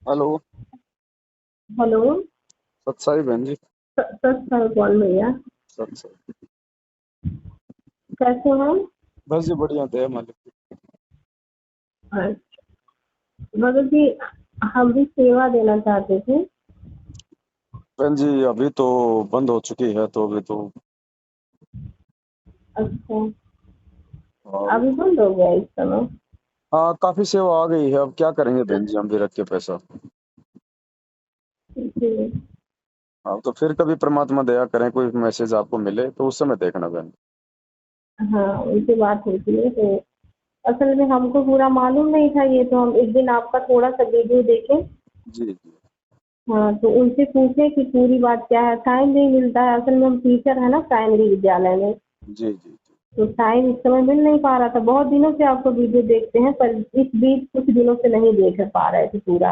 Hello. Hello. सत्साई बहन जी। सच साल कौन भैया? सत्साई। कैसे हैं? बस जी बढ़िया, दया मालिक की। अच्छा, मतलब कि हम भी सेवा देना चाहते थे। बहन जी अभी तो बंद हो चुकी है, तो अभी तो अच्छा, अभी अभी तो बंद हो गया इस समय? हाँ, काफी सेवा आ गई है। अब क्या करेंगे बहन जी, हम भी रख के पैसा। जी। हाँ, तो फिर कभी परमात्मा दया करें, कोई मैसेज आपको मिले तो उस समय देखना बहन। हाँ, उनसे बात होती है तो असल में हमको पूरा मालूम नहीं था ये, तो हम एक दिन आपका थोड़ा सा वीडियो देखे। जी जी। हाँ, तो उनसे पूछे कि पूरी बात क्या है। टाइम नहीं मिलता है, असल में हम टीचर है ना प्राइमरी विद्यालय में। जी जी जी। तो टाइम इस समय मिल नहीं पा रहा था। बहुत दिनों से आपको वीडियो देखते हैं, पर इस बीच कुछ दिनों से नहीं देख पा रहे थे पूरा।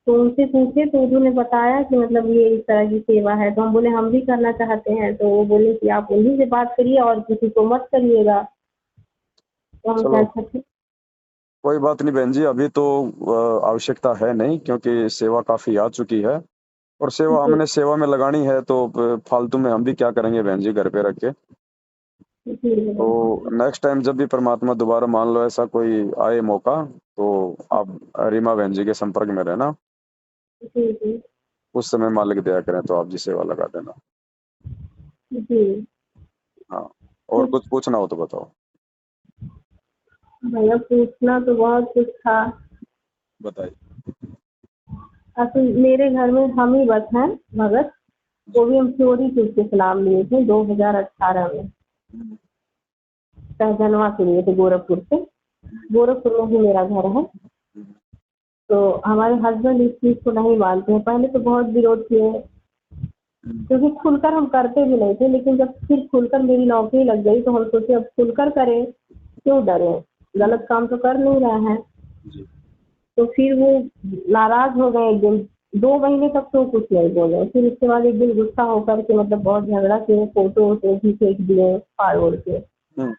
तो उनसे पूछे तो उन्होंने बताया कि मतलब ये इस तरह की सेवा है। तो हम बोले हम भी करना चाहते हैं। तो वो बोले कि आप उन्हीं से बात करिए और किसी को मत करिएगा। तो हम कहा चलो, अच्छा ठीक। कोई बात नहीं बहन जी, अभी तो आवश्यकता है नहीं, क्योंकि सेवा काफी आ चुकी है। और सेवा जी। हमने सेवा में लगानी है, तो फालतू में हम भी क्या करेंगे बहन जी घर पे रख के। जी। तो नेक्स्ट टाइम जब भी परमात्मा दोबारा मान लो ऐसा कोई आए मौका, तो आप रीमा बहन जी के संपर्क में रहना। जी। जी। उस समय मालिक दया करें तो आप जी सेवा लगा देना। जी। हाँ। और कुछ कुछ पूछना हो तो बताओ। भैया पूछना तो बहुत कुछ था। बताइए। असल मेरे घर में हम ही बस हैं भगत। जी। वो भी हम चोरी चुपके से नाम लिए थे 2018 में। हम्म, सहजनवा से लिए थे गोरखपुर से। गोरखपुर में ही मेरा घर है। हम्म, तो हमारे हस्बैंड इस चीज़ को नहीं मानते हैं। पहले तो बहुत विरोध किए, हम्म, क्योंकि खुलकर हम करते भी नहीं थे। लेकिन जब फिर खुलकर मेरी नौकरी लग गई तो हम सोचे अब खुलकर करें, क्यों डरे। हम्म, गलत काम तो कर नहीं रहे हैं। जी। तो फिर वो नाराज हो गए एक दिन। 2 महीने तक तो कुछ नहीं बोले। फिर उसके बाद एक दिन गुस्सा होकर के मतलब बहुत झगड़ा किए, फोटो वोटो भी फेंक दिए फाड़ ओढ़ के। हम्म,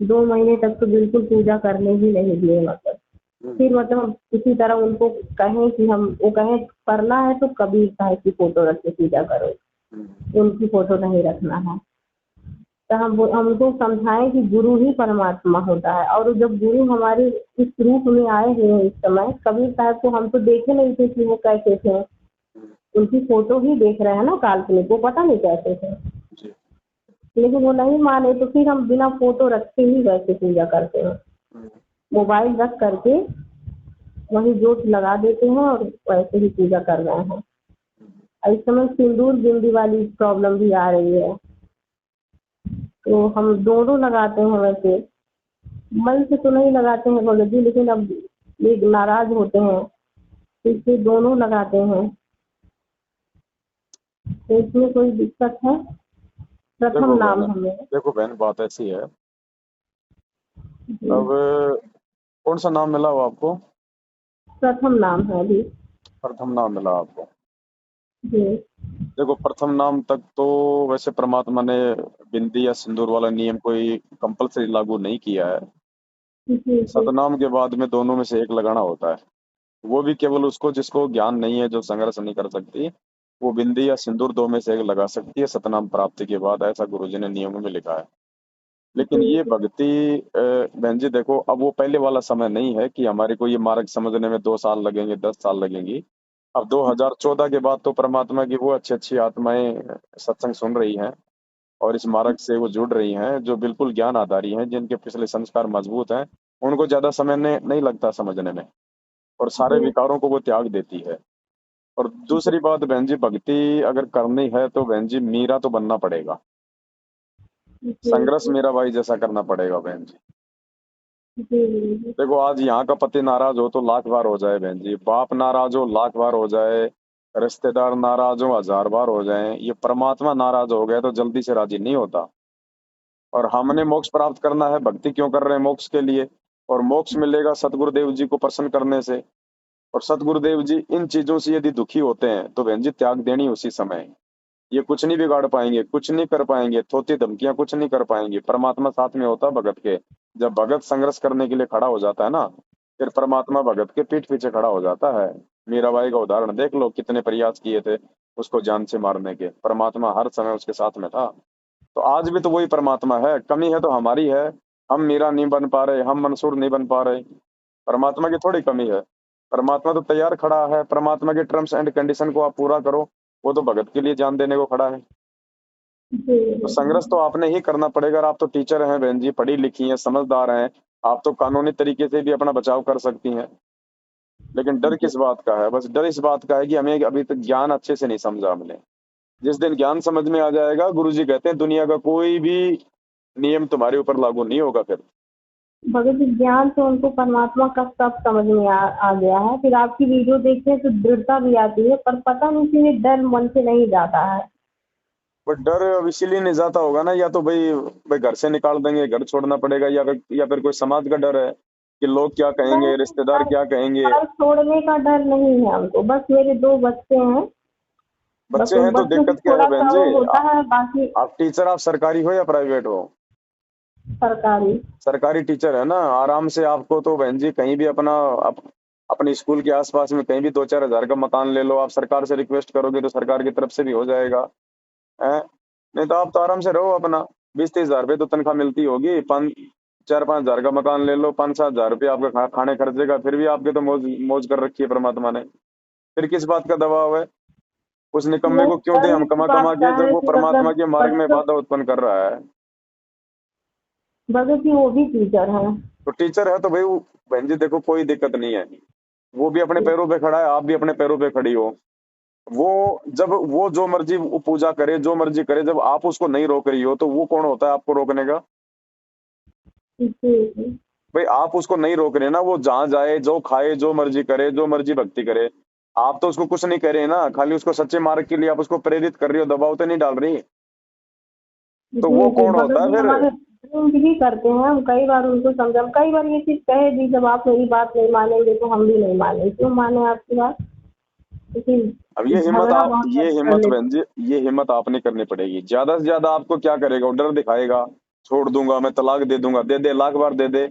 2 महीने तक तो बिल्कुल पूजा करने ही नहीं दिए मतलब। हम्म, फिर मतलब हम किसी तरह उनको कहें कि हम वो कहें करना है तो कबीर साहब की फोटो रख के पूजा करो, हम्म, उनकी फोटो नहीं रखना है। तो हम उनको समझाएं कि गुरु ही परमात्मा होता है। और जब गुरु हमारे इस रूप में आए हुए हैं इस समय, कबीर साहब को हम तो देखे नहीं थे कि वो कैसे थे। हम्म, उनकी फोटो ही देख रहे हैं ना काल्पनिक, वो पता नहीं कैसे थे। जी। लेकिन वो नहीं माने तो फिर हम बिना फोटो रखे ही वैसे पूजा करते हैं। हम्म, मोबाइल रख करके वही जोत लगा देते हैं और वैसे ही पूजा कर रहे हैं। हम्म, और इस समय सिंदूर बिंदी वाली प्रॉब्लम भी आ रही है। तो हम दोनों लगाते हैं वैसे। मन से तो नहीं लगाते हैं भगत जी, लेकिन अब ये नाराज होते हैं तो इसलिए दोनों लगाते हैं। तो इसमें कोई दिक्कत है? प्रथम देखो बहन, नाम हमें। देखो बहन, बात ऐसी है। जी। अब कौन सा नाम मिला वो आपको? प्रथम नाम है अभी। प्रथम नाम मिला आपको? जी। देखो, प्रथम नाम तक तो वैसे परमात्मा ने बिंदी या सिंदूर वाला नियम कोई कंपलसरी लागू नहीं किया है। जी। जी। सतनाम के बाद में दोनों में से एक लगाना होता है। वो भी केवल उसको जिसको ज्ञान नहीं है, जो संघर्ष नहीं कर सकती, वो बिंदी या सिंदूर दो में से एक लगा सकती है सतनाम प्राप्ति के बाद, ऐसा गुरुजी ने नियमों में लिखा है। लेकिन जी। ये भक्ति बहन जी देखो, अब वो पहले वाला समय नहीं है कि हमारे को ये मार्ग समझने में 2 साल लगेंगे, 10 साल लगेंगी। अब 2014 के बाद तो परमात्मा की वो अच्छी अच्छी आत्माएं सत्संग सुन रही हैं, और इस मार्ग से वो जुड़ रही हैं, जो बिल्कुल ज्ञान आधारी हैं, जिनके पिछले संस्कार मजबूत हैं। उनको ज्यादा समय नहीं लगता समझने में, और सारे जी। विकारों को वो त्याग देती है। और दूसरी बात बहन जी, भक्ति अगर करनी है तो बहन जी मीरा तो बनना पड़ेगा। जी। संघर्ष जी। मीरा बाई जैसा करना पड़ेगा बहन जी। जी। देखो, आज यहाँ का पति नाराज हो तो लाख बार हो जाए बहन जी, बाप नाराज हो लाख बार हो जाए, रिश्तेदार नाराज हो 1000 बार हो जाए, ये परमात्मा नाराज हो गया तो जल्दी से राजी नहीं होता। और हमने मोक्ष प्राप्त करना है, भक्ति क्यों कर रहे हैं? मोक्ष के लिए। और मोक्ष मिलेगा सतगुरुदेव जी को प्रसन्न करने से। और सतगुरुदेव जी इन चीजों से यदि दुखी होते हैं तो बहन जी त्याग देनी उसी समय है। ये कुछ नहीं बिगाड़ पाएंगे, कुछ नहीं कर पाएंगे, थोती धमकियां कुछ नहीं कर पाएंगे। परमात्मा साथ में होता है भगत के। जब भगत संघर्ष करने के लिए खड़ा हो जाता है ना, फिर परमात्मा भगत के पीठ पीछे खड़ा हो जाता है। मीराबाई का उदाहरण देख लो, कितने प्रयास किए थे उसको जान से मारने के, परमात्मा हर समय उसके साथ में था। तो आज भी तो वही परमात्मा है, कमी है तो हमारी है। हम मीरा नहीं बन पा रहे, हम मंसूर नहीं बन पा रहे, परमात्मा की थोड़ी कमी है। परमात्मा तो तैयार खड़ा है, परमात्मा के टर्म्स एंड कंडीशन को आप पूरा करो, वो तो भगत के लिए जान देने को खड़ा है। जी तो जी संघर्ष तो आपने ही करना पड़ेगा। और आप तो टीचर हैं बहन जी, पढ़ी लिखी हैं, समझदार हैं, आप तो कानूनी तरीके से भी अपना बचाव कर सकती हैं। लेकिन डर जी। किस बात का है? बस डर इस बात का है कि हमें अभी तक ज्ञान अच्छे से नहीं समझा हमने। जिस दिन ज्ञान समझ में आ जाएगा, गुरुजी कहते हैं दुनिया का कोई भी नियम तुम्हारे ऊपर लागू नहीं होगा फिर। भगत जी, ज्ञान से उनको परमात्मा का सब समझ में आ गया है। फिर आपकी वीडियो देखते हैं तो दृढ़ता भी आती है, पर पता नहीं क्यों ये डर मन से नहीं जाता है। बट डर अब इसीलिए नहीं जाता होगा ना, या तो भाई भाई घर से निकाल देंगे, घर छोड़ना पड़ेगा, या फिर कोई समाज का डर है कि लोग क्या कहेंगे, नहीं, रिश्तेदार क्या कहेंगे। घर छोड़ने का डर नहीं है हमको, बस मेरे 2 बच्चे हैं, बस बच्चे उन हैं तो बच्चों की दिक्कत क्या है बहन थोड़ा-सा जी? वो होता है, बाकी आप टीचर, आप सरकारी हो या प्राइवेट हो? सरकारी। सरकारी टीचर है ना, आराम से आपको तो बहन जी कहीं भी अपने स्कूल के आसपास में कहीं भी 2-4 हज़ार का मकान ले लो, आप सरकार से रिक्वेस्ट करोगे तो सरकार की तरफ से भी हो जाएगा। हैं? नहीं तो आप तो आराम से रहो अपना, 20-30 हज़ार रुपये तो तनख्वाह मिलती होगी, 4-5 हज़ार का मकान ले लो, 5-7 हज़ार रुपये आपका खाने खर्चे का, फिर भी आपके तो मौज मौज कर रखी है परमात्मा ने। फिर किस बात का दबाव है? उस निकम्मे नहीं, को क्यों दे डर हम इस कमा कमा बात का के, जब है वो कि परमात्मा मतलब के मार्ग में बच्चों, बाधा उत्पन्न कर रहा है। भगत जी वो भी टीचर हैं। तो टीचर है तो भाई बहन जी देखो, कोई दिक्कत नहीं है, वो भी अपने पैरों पे खड़ा है, आप भी अपने पैरों पे खड़ी हो। वो जब वो जो मर्जी वो पूजा करे, जो मर्जी करे, जब आप उसको नहीं रोक रही हो तो वो कौन होता है आपको रोकने का? जी, जी। भाई आप उसको नहीं रोक रहे ना, वो जहाँ जाए, जो खाए, जो मर्जी करे, जो मर्जी भक्ति करे, आप तो उसको कुछ नहीं कर रहे ना, खाली उसको सच्चे मार्ग के लिए आप उसको प्रेरित कर रही हो, दबाव तो नहीं डाल रही। तो जी, वो जी, कौन होता भगत है जी फिर? हमारे ड्रिंक भी करते हैं, हम कई बार उनको समझा, कई बार ये चीज़ कहे भी, जब आप मेरी बात नहीं मानेंगे तो हम भी नहीं मानेंगे, क्यों माने आपकी बात? लेकिन अब झगड़ा बहुत ये कर हिम्मत लेते बहन जी, ये हिम्मत आपने करनी पड़ेगी। ज्यादा से ज्यादा आपको क्या करेगा वो? डर दिखाएगा, छोड़ दूंगा मैं, तलाक दे दूंगा, दे दे, लाख बार दे दे,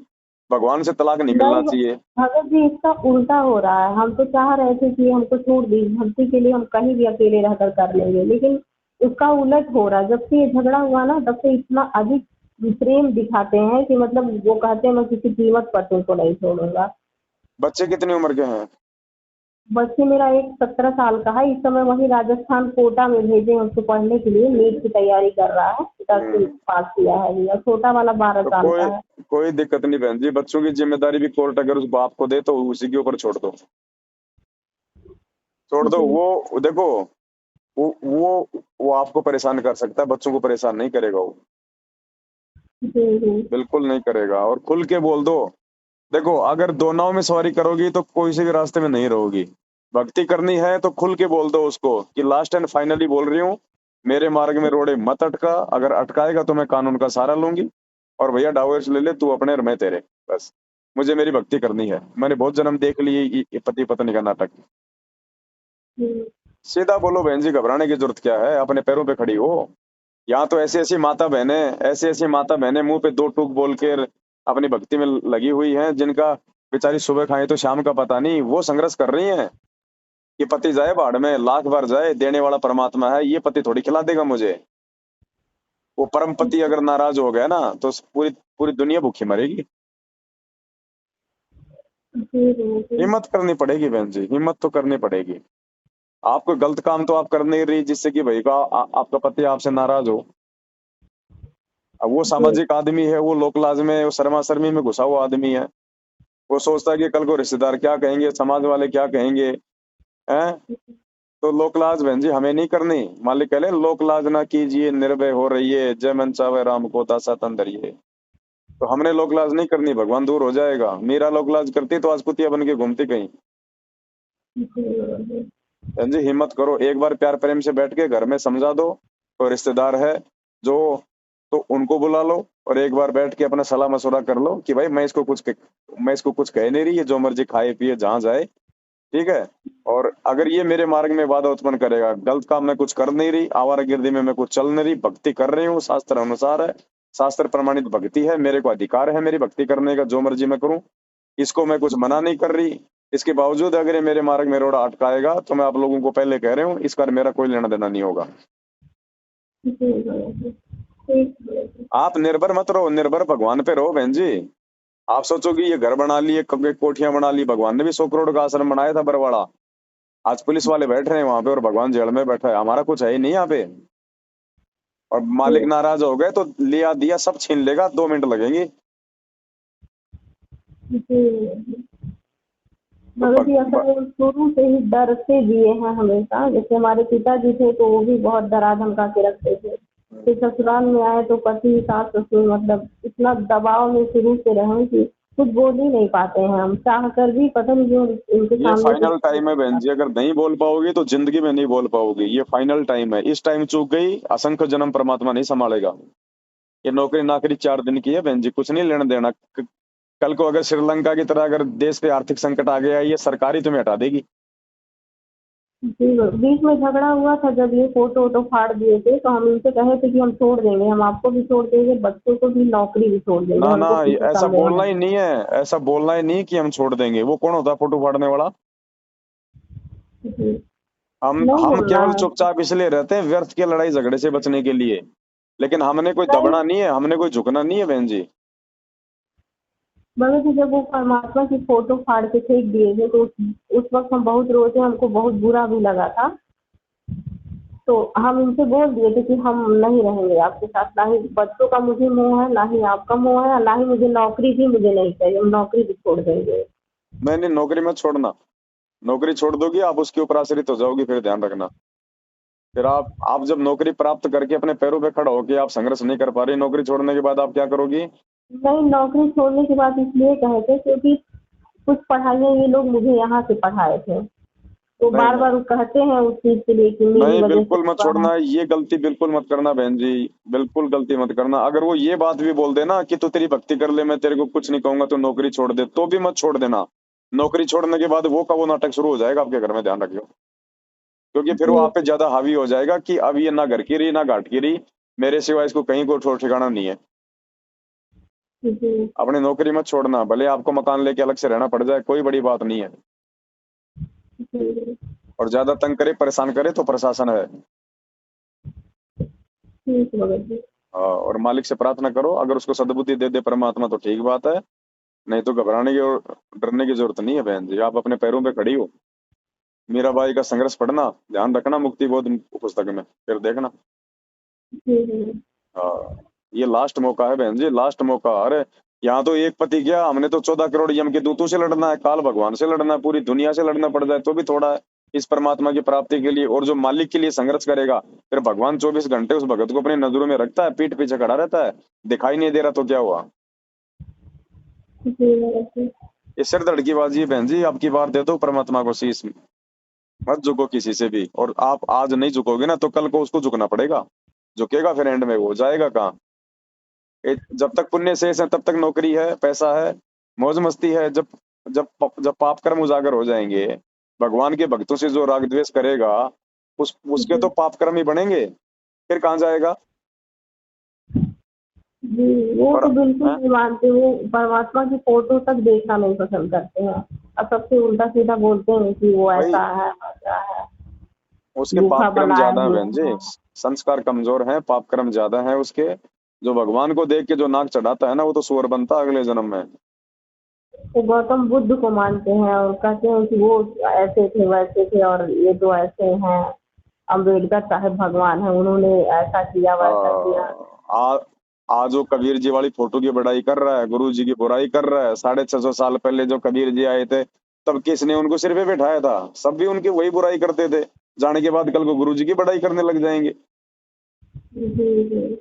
भगवान से तलाक नहीं हैं। मिलना नहीं, चाहिए। भगत जी इसका उल्टा हो रहा है, हम तो चाह रहे थे कि हमको छोड़ दी, भक्ति के लिए हम कहीं भी अकेले रहकर कर लेंगे, लेकिन उसका उलट हो रहा है। जब से ये झगड़ा हुआ ना, तब से इतना अधिक प्रेम दिखाते हैं कि मतलब वो कहते हैं मैं किसी कीमत पर तुमको नहीं छोड़ूंगा। बच्चे कितनी उम्र के हैं? बच्चे मेरा एक 17 साल का है, इस समय वही राजस्थान कोटा में भेजे हैं उसको पढ़ने के लिए, नीट की तैयारी कर रहा है, 10वीं हम्म। पास किया है अभी, और छोटा वाला बारह तो साल कोई का है। कोई दिक्कत नहीं बहन जी, बच्चों की जिम्मेदारी भी कोर्ट अगर उस बाप को दे तो उसी के ऊपर छोड़ दो, छोड़ दो। जी वो देखो, वो आपको परेशान कर सकता है, बच्चों को परेशान नहीं करेगा वो, जी जी बिल्कुल नहीं करेगा। और खुल के बोल दो, देखो अगर दो नाव में सवारी करोगी तो कोई से भी रास्ते में नहीं रहोगी। भक्ति करनी है तो खुल के बोल दो उसको कि लास्ट एंड फाइनली बोल रही हूँ, मेरे मार्ग में रोड़े मत अटका, अगर अटकाएगा तो मैं कानून का सहारा लूंगी, और भैया डाइवोर्स ले ले, तू अपने और मैं तेरे, बस मुझे मेरी भक्ति करनी है। मैंने बहुत जन्म देख लिए ये पति पत्नी का नाटक। जी सीधा बोलो बहन जी, घबराने की जरूरत क्या है, अपने पैरों पे खड़ी हो। यहाँ तो ऐसी ऐसी माता बहनें मुंह पे दो टूक बोल के अपनी भक्ति में लगी हुई हैं, जिनका बेचारी सुबह खाए तो शाम का पता नहीं, वो संघर्ष कर रही हैं कि पति जाए भाड़ में, लाख बार जाए, देने वाला परमात्मा है, ये पति थोड़ी खिला देगा मुझे। वो परम पति अगर नाराज हो गया ना तो पूरी पूरी दुनिया भूखी मरेगी। जी जी जी। हिम्मत करनी पड़ेगी बहन जी, हिम्मत तो करनी पड़ेगी। आपको गलत काम तो आप कर नहीं रही जिससे कि भाई आपका पति आपसे नाराज हो। अब वो जी सामाजिक आदमी है, वो लोक लाज में, वो शर्मा शर्मी में घुसा हुआ आदमी है। वो सोचता है कि कल को रिश्तेदार क्या कहेंगे, समाज वाले क्या कहेंगे, हैं? तो लोक लाज बहन जी हमें नहीं करनी। मालिक कह ले लोक लाज ना कीजिए, निर्भय हो रहिए, जय मन चावे राम को दासा तन धरिए। तो हमने लोक लाज नहीं करनी, भगवान दूर हो जाएगा। मीरा लोक लाज करती तो आज कुतिया बन के घूमती कहीं। जी बहन जी हिम्मत करो, एक बार प्यार प्रेम से बैठ के घर में समझा दो। कोई रिश्तेदार है जो, तो उनको बुला लो, और एक बार बैठ के अपना सलाह मशवरा कर लो कि भाई मैं इसको कुछ कह नहीं रही है, जो मर्जी खाए पिए जहां जाए, ठीक है। और अगर ये मेरे मार्ग में बाधा उत्पन्न करेगा, गलत काम मैं कुछ कर नहीं रही, आवारागर्दी में मैं कुछ चल नहीं रही, भक्ति कर रही हूँ, शास्त्र अनुसार है, शास्त्र प्रमाणित भक्ति है, मेरे को अधिकार है मेरी भक्ति करने का, जो मर्जी मैं करूं, इसको मैं कुछ मना नहीं कर रही, इसके बावजूद अगर ये मेरे मार्ग में रोड अटकाएगा तो मैं आप लोगों को पहले कह रहा हूँ, इस पर मेरा कोई लेना देना नहीं होगा। जी भैया जी, ठीक भैया जी। आप निर्भर मत रहो, निर्भर भगवान पे रहो बहन जी। आप सोचोगे ये घर बना लिए, कभी कोठियां बना ली, भगवान ने भी 100 करोड़ का आश्रम बनाया था बरवाड़ा। आज पुलिस वाले बैठ रहे हैं वहां पे और भगवान जेल में बैठा है, हमारा कुछ है ही नहीं यहाँ पे। और मालिक जी नाराज हो गए तो लिया दिया सब छीन लेगा, 2 मिनट लगेंगे। जी भैया जी। तो मगर जी असल में शुरू से ही डर से जिए हैं हमेशा। जैसे हमारे पिताजी थे तो वो भी बहुत डरा धमका के रखते थे। फिर ससुराल में आए तो पति सास ससुर मतलब इतना दबाव में शुरू से रहे कि कुछ बोल ही नहीं पाते हैं हम, चाह कर भी पता नहीं क्यों उनके ये सामने कुछ फाइनल टाइम है बहन जी, अगर नहीं बोल पाओगी तो जिंदगी में नहीं बोल पाओगी। ये फाइनल टाइम है, इस टाइम चूक गई असंख्य जन्म परमात्मा नहीं संभालेगा। ये नौकरी नाकरी 4 दिन की है बहन जी, कुछ नहीं लेना देना। कल को अगर श्रीलंका की तरह अगर देश पे आर्थिक संकट आ गया, ये सरकारी तुम्हें हटा देगी। जी बीच में झगड़ा हुआ था जब ये फोटो वोटो फाड़ दिए थे तो हम इनसे कहे थे कि हम छोड़ देंगे, हम आपको भी छोड़ देंगे, बच्चों को भी, नौकरी भी छोड़ देंगे, ना ना, हमको किसी ऐसा काम में बोलना नहीं। ही नहीं है, ऐसा बोलना ही नहीं कि हम छोड़ देंगे। वो कौन होता है फोटो फाड़ने वाला? जी नहीं हम बोलना केवल है। चुपचाप इसलिए रहते हैं व्यर्थ के लड़ाई झगड़े से बचने के लिए। लेकिन हमने कोई नहीं दबना नहीं है, हमने कोई झुकना नहीं है बहन जी। मगर कि जब वो परमात्मा की फोटो फाड़ के फेंक दिए थे तो उस वक्त हम बहुत रोए थे, हमको बहुत बुरा भी लगा था। तो हम इनसे बोल दिए थे कि हम नहीं रहेंगे आपके साथ, ना ही बच्चों का मुझे मोह है, ना ही आपका मोह है, ना ही मुझे नौकरी भी मुझे नहीं चाहिए, हम नौकरी भी छोड़ देंगे। मैंने नौकरी मत छोड़ना। नौकरी छोड़ दोगी आप उसके ऊपर आश्रित हो जाओगी, फिर ध्यान रखना। फिर आप जब नौकरी प्राप्त करके अपने पैरों पे खड़ा होके आप संघर्ष नहीं कर पा रही, नौकरी छोड़ने के बाद आप क्या करोगी? नहीं नौकरी छोड़ने की बात इसलिए कहे थे क्योंकि कुछ पढ़ाइयाँ ये लोग मुझे यहाँ से पढ़ाए थे, तो नहीं बार नहीं बार वो कहते हैं उस चीज के लिए कि मेरी नहीं, वजह से बिल्कुल मत हुआ है। छोड़ना, ये गलती बिल्कुल मत करना बहन जी। बिल्कुल गलती मत करना। अगर वो ये बात भी बोल देना कि तू तेरी भक्ति कर ले, मैं तेरे को कुछ नहीं कहूंगा, तो नौकरी छोड़ दे, तो भी मत छोड़ देना। नौकरी छोड़ने के बाद वो का वो नाटक शुरू हो जाएगा आपके घर में, ध्यान रखियो। क्योंकि फिर वो जी आप पे ज्यादा हावी हो जाएगा कि अब ये ना घर की रही ना घाट की रही, मेरे सिवा इसको कहीं को ठोर ठिकाना नहीं है। जी अपनी नौकरी मत छोड़ना, भले आपको मकान लेके अलग से रहना पड़ जाए, कोई बड़ी बात नहीं है। जी और ज्यादा तंग करे परेशान करे तो प्रशासन है। ठीक भगत जी। और मालिक से प्रार्थना करो, अगर उसको सद्बुद्धि दे दे परमात्मा तो ठीक बात है। नहीं तो घबराने की और डरने की जरूरत नहीं है बहन जी, आप अपने पैरों पे खड़ी हो। मीराबाई का संघर्ष पढ़ना, ध्यान रखना मुक्ति बोध पुस्तक में, फिर देखना। जी हाँ, ये लास्ट मौका है बहन जी, लास्ट मौका। अरे यहाँ तो एक पति गया, हमने तो 14 करोड़ यम के दूतों से लड़ना है, काल भगवान से लड़ना है, पूरी दुनिया से लड़ना पड़ जाए तो भी थोड़ा है इस परमात्मा की प्राप्ति के लिए। और जो मालिक के लिए संघर्ष करेगा, फिर भगवान 24 घंटे उस भगत को अपनी नजरों में रखता है, पीठ पीछे खड़ा रहता है। दिखाई नहीं दे रहा तो क्या हुआ? जी भगत जी। ये सिर धड़ की बाजी है बहन जी, आपकी बार दे दो परमात्मा को शीश। मत झुको किसी से भी, और आप आज नहीं झुकोगे ना तो कल को उसको झुकना पड़ेगा। झुकेगा फिर एंड में वो जाएगा कहाँ? जब तक पुण्य शेष है तब तक नौकरी है, पैसा है, मौज मस्ती है। जब जब जब पाप कर्म उजागर हो जाएंगे, भगवान के भक्तों से जो राग द्वेष करेगा, उसके जी तो पाप कर्म ही बढ़ेंगे, फिर कहाँ जाएगा? जी वो और तो बिल्कुल हैं? नहीं मानते, वो परमात्मा की फोटो तक देखना नहीं पसंद करते हैं और सबसे उल्टा सीधा बोलते हैं कि वो भाई ऐसा है वैसा है, उसके गूफा पाप कर्म बनाए ज्यादा है हुए बहन जी, हैं। संस्कार कमजोर हैं, पाप कर्म ज्यादा है उसके। जो भगवान को देख के जो नाक चढ़ाता है ना, वो तो सुअर बनता है अगले जन्म में। वो गौतम बुद्ध को मानते हैं और कहते हैं कि वो ऐसे थे वैसे थे और ये तो ऐसे हैं। अम्बेडकर साहब भगवान है, उन्होंने ऐसा किया आ, वैसा किया। आ, आज वो कबीर जी वाली फोटो की बड़ाई कर रहा है, गुरु जी की बुराई कर रहा है। 650 साल पहले जो कबीर जी आए थे, तब किसने उनको सिर पे बिठाया था? सब भी उनकी वही बुराई करते थे। जाने के बाद कल को गुरु जी की बड़ाई करने लग जाएंगे। जी जी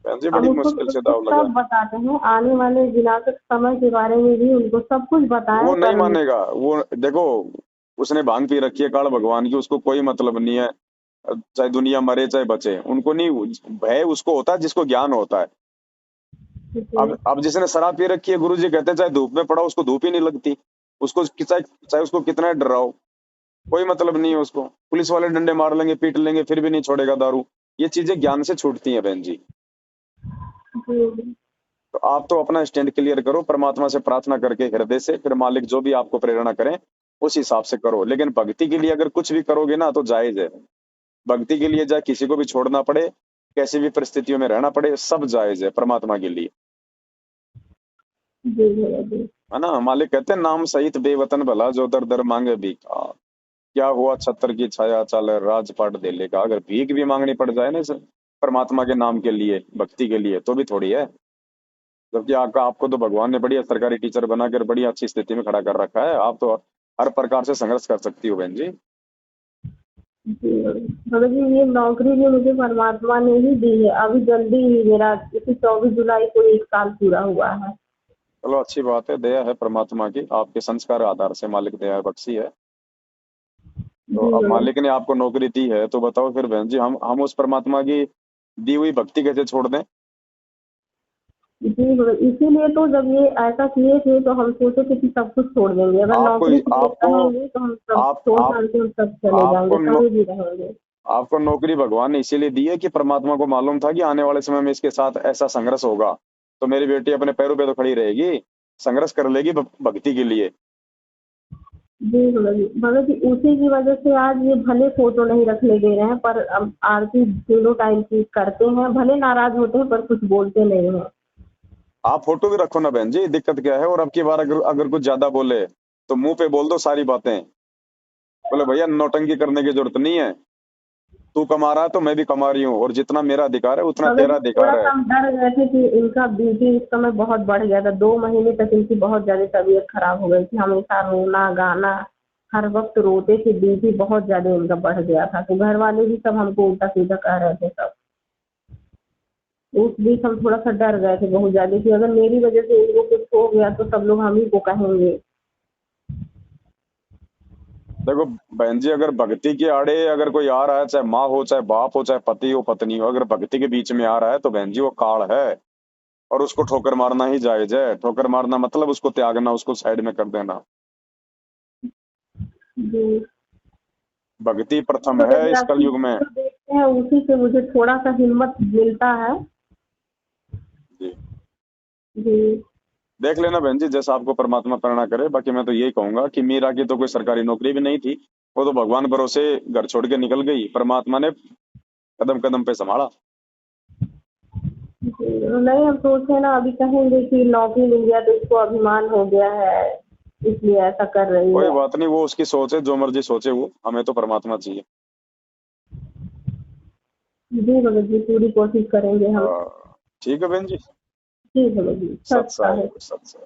बहन जी हम बड़ी उसको मुश्किल से उसको दाव लगा। सब बताते हैं, आने वाले विनाशक समय के बारे में भी उनको सब कुछ बताएं वो नहीं पर मानेगा वो। देखो, उसने भांग पी रखी है काल भगवान की, उसको कोई मतलब नहीं है। चाहे दुनिया मरे चाहे बचे, उनको नहीं भय। उसको होता है जिसको ज्ञान होता है। जी अब जिसने शराब पी रखी है, गुरु जी कहते हैं चाहे धूप में पड़ा, उसको धूप ही नहीं लगती। उसको चाहे चाहे उसको कितना डराओ, कोई मतलब नहीं है उसको। पुलिस वाले डंडे मार लेंगे, पीट लेंगे, फिर भी नहीं छोड़ेगा दारू। ये चीजें ज्ञान से छूटती हैं बहन जी। जी तो आप तो अपना स्टैंड क्लियर करो, परमात्मा से प्रार्थना करके हृदय से, फिर मालिक जो भी आपको प्रेरणा करें उस हिसाब से करो। लेकिन भक्ति के लिए अगर कुछ भी करोगे ना तो जायज है। भक्ति के लिए चाहे किसी को भी छोड़ना पड़े, कैसी भी परिस्थितियों में रहना पड़े, सब जायज है परमात्मा के लिए, जी भैया जी। है ना। मालिक कहते हैं नाम सहित बेवतन भला, जो दर दर मांगे भीख। क्या हुआ छत्र की छाया चाले राजपाट दे लेगा। अगर भीख भी मांगनी पड़ जाए ना इस परमात्मा के नाम के लिए, भक्ति के लिए, तो भी थोड़ी है। जबकि आपको तो भगवान ने बढ़िया सरकारी टीचर बनाकर बढ़िया अच्छी स्थिति में खड़ा कर रखा है। आप तो हर प्रकार से संघर्ष कर सकती हो बहन जी। जी भगत जी, ये नौकरी भी मुझे परमात्मा ने ही दी है। अभी जल्दी ही मेरा इसी 24 जुलाई को 1 साल पूरा हुआ है। चलो अच्छी बात है, दया है परमात्मा की, आपके संस्कार आधार से मालिक दया बख्शी है। तो जी अब भगत मालिक ने आपको नौकरी दी है, तो बताओ फिर बहन जी, हम उस परमात्मा की दी हुई भक्ति कैसे छोड़ दें। जी भगत, इसीलिए तो जब ये ऐसा किए थे तो हम सोचे थे कि सब कुछ छोड़ देंगे। अगर आपको नौकरी के लिए आपको कहेंगे तो हम सब आप छोड़ आप छाड़ के हम सब चले आपको जाएंगे, नो, कहीं भी रहेंगे। आपको नौकरी भगवान ने इसीलिए दी है कि परमात्मा को मालूम था कि आने वाले समय में इसके साथ ऐसा संघर्ष होगा, तो मेरी बेटी अपने पैरों पे तो खड़ी रहेगी, संघर्ष कर लेगी भक्ति के लिए। जी भगत जी, उसी की वजह से आज ये भले फोटो नहीं रखने दे रहे हैं, पर अब आरती तीनों टाइम की करते हैं। भले नाराज होते हैं पर कुछ बोलते नहीं हैं। आप फोटो भी रखो ना बहन जी, दिक्कत क्या है। और अब की बार अगर कुछ ज्यादा बोले तो मुंह पे बोल दो सारी बातें, बोले भैया नौटंकी करने की जरूरत नहीं है, तू कमा रहा है तो मैं भी कमा रही हूँ, और जितना मेरा अधिकार है उतना मगर तेरा थोड़ा अधिकार सा है। हम डर गए थे कि इनका बीपी इस समय बहुत बढ़ गया था। 2 महीने तक इनकी बहुत ज्यादा तबीयत खराब हो गई थी। हमेशा रोना गाना, हर वक्त रोते थे। बीपी बहुत ज्यादा इनका बढ़ गया था, तो घर वाले भी सब हमको उल्टा सीधा कह रहे थे सब। उस बीच हम थोड़ा सा डर गए थे बहुत ज्यादा कि अगर मेरी वजह से इनको कुछ हो गया तो सब लोग हम ही को कहेंगे। देखो बहन जी, अगर भक्ति के आड़े अगर कोई आ रहा है, चाहे माँ हो, चाहे बाप हो, चाहे पति हो, पत्नी हो, अगर भक्ति के बीच में आ रहा है तो बहन जी वो काल है, और उसको ठोकर मारना ही जायज है। ठोकर मारना मतलब उसको त्यागना, उसको साइड में कर देना। जी भक्ति प्रथम तो है यदि इस आपकी कलयुग में। वीडियो देखते हैं उसी से मुझे थोड़ा सा हिम्मत मिलता है। जी जी देख लेना बहन जी, जैसा आपको परमात्मा प्रेरणा करे। बाकी मैं तो यही कहूंगा कि मीरा की तो कोई सरकारी नौकरी भी नहीं थी, वो तो भगवान भरोसे घर छोड़ के निकल गई, परमात्मा ने कदम कदम पे संभाला। नहीं, हम सोचे ना अभी कहेंगे कि नौकरी मिल गया तो इसको अभिमान हो गया है, इसलिए ऐसा कर रही कोई है। बात नहीं, वो उसकी सोच है, जो मर्जी सोचे वो, हमें तो परमात्मा चाहिए। जी भगत जी, पूरी कोशिश करेंगे हम। ठीक है बहन जी। जी भगत जी, सत सच का है। साई सत साई।